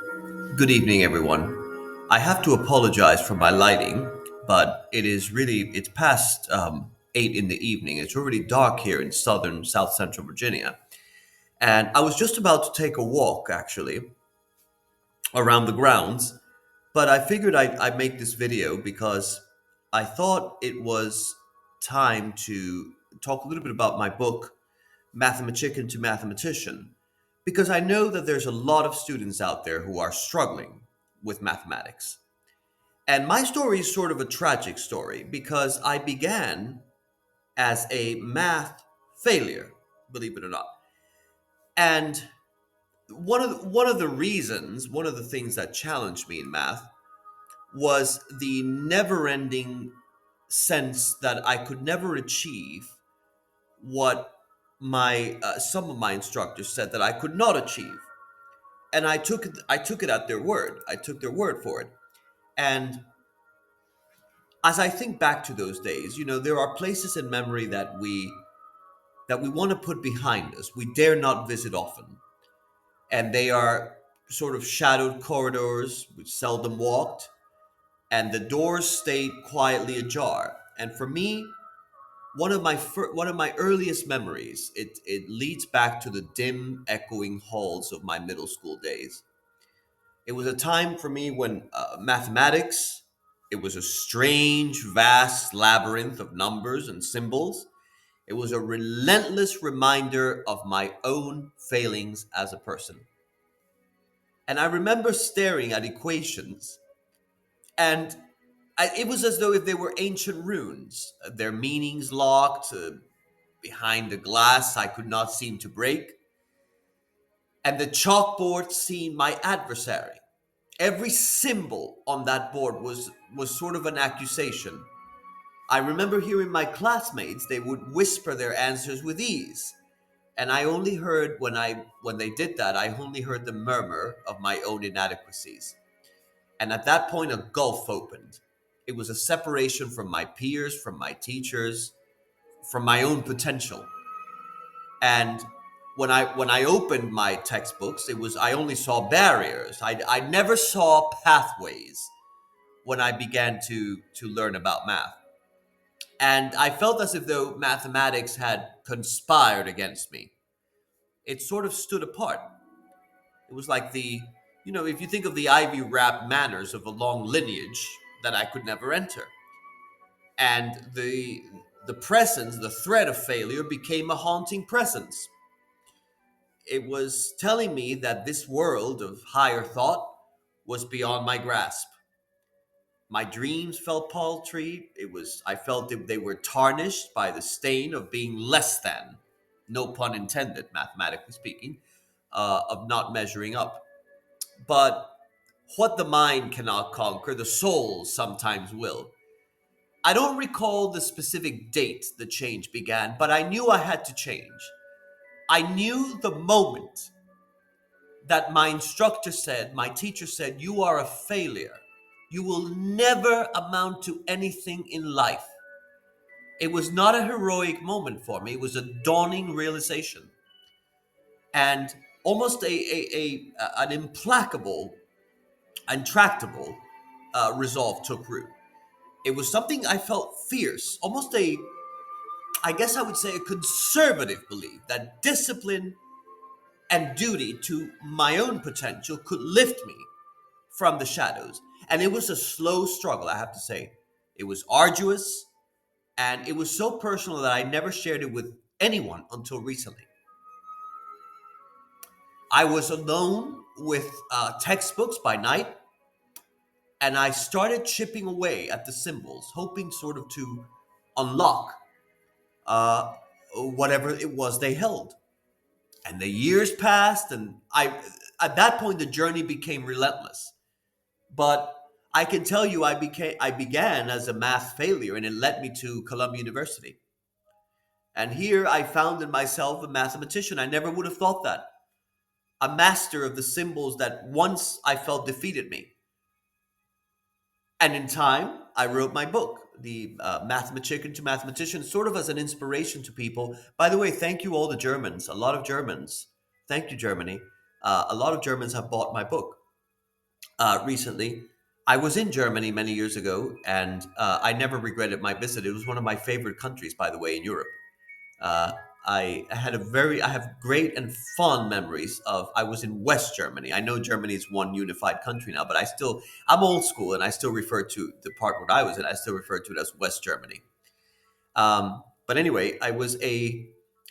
Good evening, everyone. I have to apologize for my lighting, but it's past 8 in the evening. It's already dark here in southern, South Central Virginia. And I was just about to take a walk, actually, around the grounds, but I figured I'd make this video because I thought it was time to talk a little bit about my book, Mathemachicken to Mathematician, because I know that there's a lot of students out there who are struggling with mathematics. And my story is sort of a tragic story because I began as a math failure, believe it or not. And one of the things that challenged me in math was the never-ending sense that I could never achieve what my some of my instructors said that I could not achieve. And I took it at their word. I took their word for it. And as I think back to those days, there are places in memory that we want to put behind us. We dare not visit often. And they are sort of shadowed corridors which seldom walked, and the doors stayed quietly ajar. And for me, one of my earliest memories, it leads back to the dim, echoing halls of my middle school days. It was a time for me when mathematics, it was a strange, vast labyrinth of numbers and symbols. It was a relentless reminder of my own failings as a person. And I remember staring at equations, and it was as though if they were ancient runes, their meanings locked behind a glass I could not seem to break. And the chalkboard seemed my adversary. Every symbol on that board was sort of an accusation. I remember hearing my classmates, they would whisper their answers with ease. And I only heard when they did that, I only heard the murmur of my own inadequacies. And at that point a gulf opened. It was a separation from my peers, from my teachers, from my own potential. And when I opened my textbooks, it was I only saw barriers. I never saw pathways when I began to learn about math. And I felt as if though mathematics had conspired against me. It sort of stood apart. It was like if you think of the ivy wrapped manners of a long lineage that I could never enter. And the presence, the threat of failure became a haunting presence. It was telling me that this world of higher thought was beyond my grasp. My dreams felt paltry. I felt that they were tarnished by the stain of being less than, no pun intended, mathematically speaking, of not measuring up. But what the mind cannot conquer, the soul sometimes will. I don't recall the specific date the change began, but I knew I had to change. I knew the moment that my teacher said, "You are a failure. You will never amount to anything in life." It was not a heroic moment for me. It was a dawning realization. And almost an implacable, intractable resolve took root. It was something I felt fierce, I guess I would say, a conservative belief that discipline and duty to my own potential could lift me from the shadows. And it was a slow struggle, I have to say. It was arduous, and it was so personal that I never shared it with anyone until recently. I was alone with textbooks by night, and I started chipping away at the symbols, hoping sort of to unlock uh, whatever it was they held. And the years passed, and at that point the journey became relentless. But I can tell you, I began as a math failure, and it led me to Columbia University. And here I found in myself a mathematician. I never would have thought that. A master of the symbols that once I felt defeated me. And in time, I wrote my book, the Mathemachicken to Mathematician, sort of as an inspiration to people. By the way, thank you all the Germans. A lot of Germans. Thank you, Germany. A lot of Germans have bought my book. recently. I was in Germany many years ago, and I never regretted my visit. It was one of my favorite countries, by the way, in Europe. Uh, I have great and fond memories of. I was in West Germany. I know Germany is one unified country now, but I'm old school, and I still refer to the part where I was in. I still refer to it as West Germany. But anyway,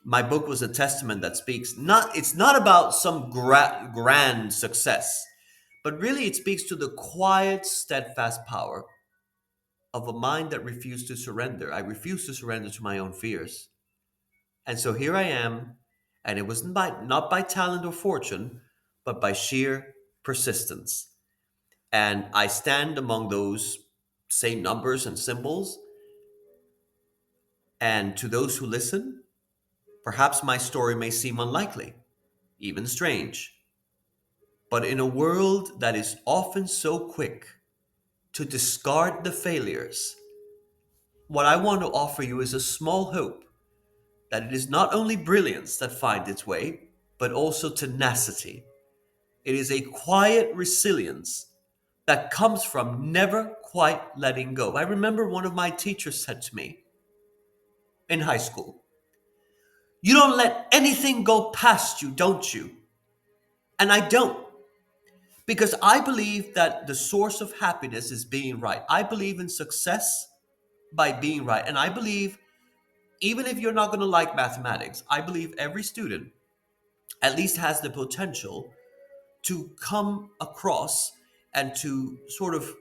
my book was a testament that speaks not. It's not about some grand success, but really it speaks to the quiet, steadfast power of a mind that refused to surrender. I refused to surrender to my own fears. And so here I am, and it wasn't by not by talent or fortune, but by sheer persistence. And I stand among those same numbers and symbols, and to those who listen, perhaps my story may seem unlikely, even strange. But in a world that is often so quick to discard the failures, what I want to offer you is a small hope that it is not only brilliance that finds its way, but also tenacity. It is a quiet resilience that comes from never quite letting go. I remember one of my teachers said to me in high school, "You don't let anything go past you, don't you?" And I don't, because I believe that the source of happiness is being right. I believe in success by being right. And I believe, even if you're not going to like mathematics, I believe every student at least has the potential to come across and to sort of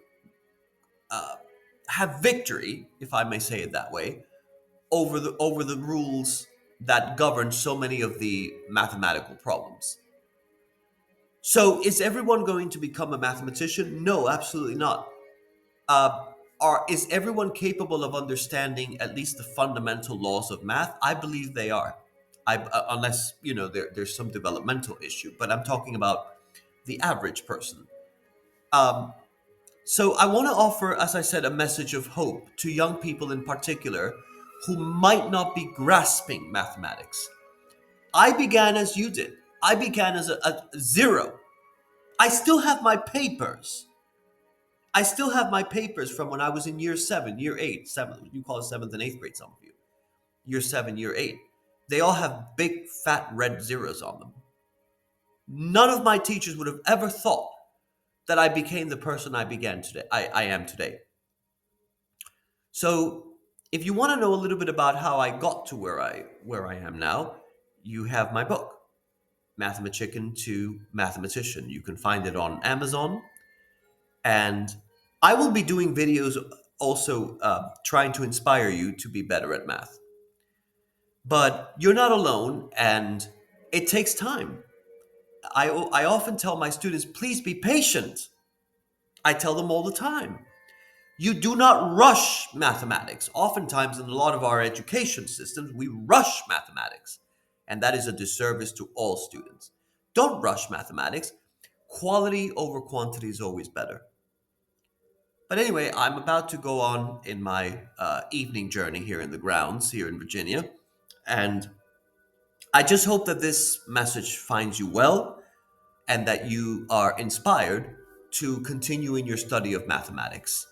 have victory, if I may say it that way, over the rules that govern so many of the mathematical problems. So, is everyone going to become a mathematician? No, absolutely not. Uh, is everyone capable of understanding at least the fundamental laws of math? I believe they are. Unless there's some developmental issue, but I'm talking about the average person. Um, So I want to offer, as I said, a message of hope to young people in particular who might not be grasping mathematics. I began as you did. I began as a zero. I still have my papers. I still have my papers from when I was in year seven, year eight, seven. You call it seventh and eighth grade, some of you. Year seven, year eight. They all have big, fat red zeros on them. None of my teachers would have ever thought that I became the person I began today. I am today. So, if you want to know a little bit about how I got to where I am now, you have my book, Mathemachicken to Mathematician. You can find it on Amazon, and I will be doing videos also trying to inspire you to be better at math. But you're not alone, and it takes time. I often tell my students, please be patient. I tell them all the time. You do not rush mathematics. Oftentimes, in a lot of our education systems, we rush mathematics, and that is a disservice to all students. Don't rush mathematics. Quality over quantity is always better. But anyway, I'm about to go on in my evening journey here in the grounds here in Virginia, and I just hope that this message finds you well and that you are inspired to continue in your study of mathematics.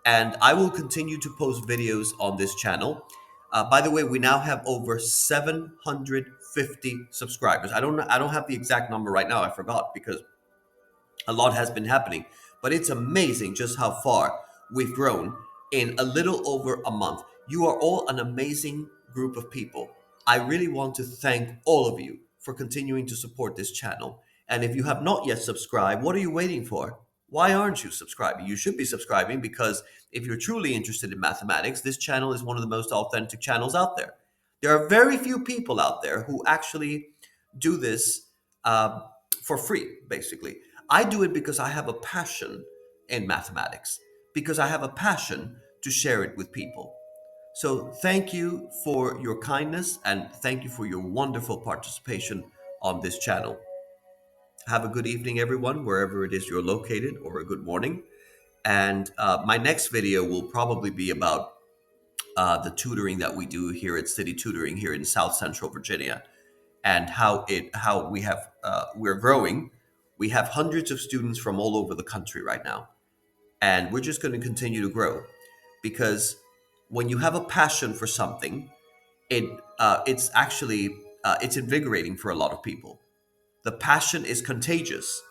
And I will continue to post videos on this channel. By the way, we now have over 750 subscribers. I don't have the exact number right now. I forgot because a lot has been happening, but it's amazing just how far we've grown in a little over a month. You are all an amazing group of people. I really want to thank all of you for continuing to support this channel. And if you have not yet subscribed, what are you waiting for? Why aren't you subscribing? You should be subscribing, because if you're truly interested in mathematics, this channel is one of the most authentic channels out there. There are very few people out there who actually do this uh, for free, basically. I do it because I have a passion in mathematics, because I have a passion to share it with people. So thank you for your kindness, and thank you for your wonderful participation on this channel. Have a good evening, everyone, wherever it is you're located, or a good morning. And my next video will probably be about the tutoring that we do here at City Tutoring here in South Central Virginia, and how we're growing We have hundreds of students from all over the country right now, and we're just going to continue to grow because when you have a passion for something, it it's actually it's invigorating for a lot of people. The passion is contagious,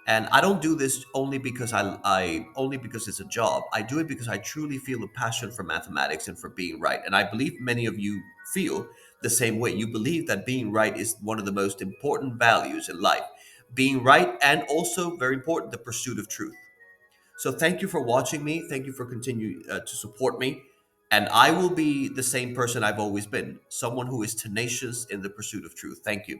and I don't do this only because I only because it's a job. I do it because I truly feel a passion for mathematics and for being right. And I believe many of you feel the same way. You believe that being right is one of the most important values in life. Being right, and also very important, the pursuit of truth. So thank you for watching me. Thank you for continue to support me. And I will be the same person I've always been, someone who is tenacious in the pursuit of truth. Thank you.